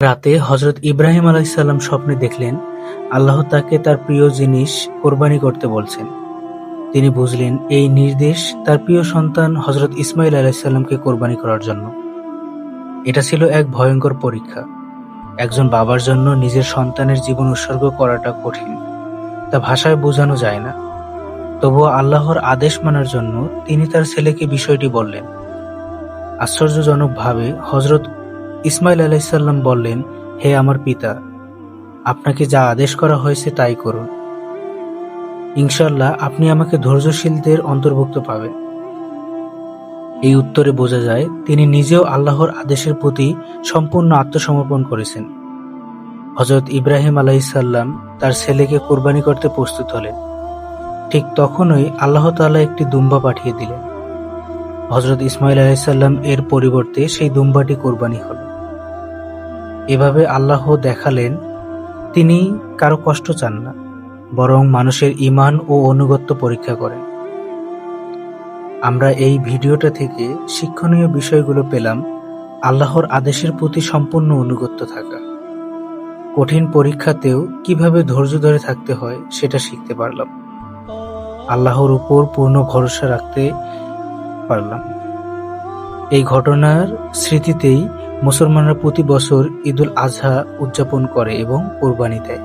রাতে হযরত ইব্রাহিম আলাইহিসসালাম স্বপ্নে দেখলেন আল্লাহ তাকে তার প্রিয় জিনিস কোরবানি করতে বলছেন। তিনি বুঝলেন এই নির্দেশ তার প্রিয় সন্তান হযরত ইসমাঈল আলাইহিসসালামকে কোরবানি করার জন্য। এটা ছিল এক ভয়ঙ্কর পরীক্ষা। একজন বাবার জন্য নিজের সন্তানের জীবন উৎসর্গ করাটা কঠিন, তা ভাষায় বোঝানো যায় না। তবুও আল্লাহর আদেশ মানার জন্য তিনি তার ছেলেকে বিষয়টি বললেন। আশ্চর্যজনকভাবে হযরত ইসমাঈল আলাইহিসসালাম বললেন, হে আমার পিতা, আপনাকে যা আদেশ করা হয়েছে তাই করুন। ইনশাআল্লাহ আপনি আমাকে ধৈর্যশীলদের অন্তর্ভুক্ত পাবেন। এই উত্তরে বোঝা যায় তিনি নিজেও আল্লাহর আদেশের প্রতি সম্পূর্ণ আত্মসমর্পণ করেছেন। হযরত ইব্রাহিম আলাইহিসসালাম তার ছেলেকে কোরবানি করতে প্রস্তুত হলেন। ঠিক তখনই আল্লাহ তাআলা একটি দুম্বা পাঠিয়ে দিলেন। হযরত ইসমাঈল আলাইহিসসালাম এর পরিবর্তে সেই দুম্বাটি কোরবানি হল। এভাবে আল্লাহ দেখালেন তিনি কারো কষ্ট চান না, বরং মানুষের ঈমান ও আনুগত্য পরীক্ষা করেন। আমরা এই ভিডিওটা থেকে শিক্ষণীয় বিষয়গুলো পেলাম। আল্লাহর আদেশের প্রতি সম্পূর্ণ আনুগত্য থাকা, কঠিন পরীক্ষাতেও কিভাবে ধৈর্য ধরে থাকতে হয় সেটা শিখতে পারলাম। আল্লাহর উপর পূর্ণ ভরসা রাখতে পারলাম। এই ঘটনার স্মৃতিতেই মুসলমানরা প্রতি বছর ঈদুল আজহা উদযাপন করে এবং কোরবানি দেয়।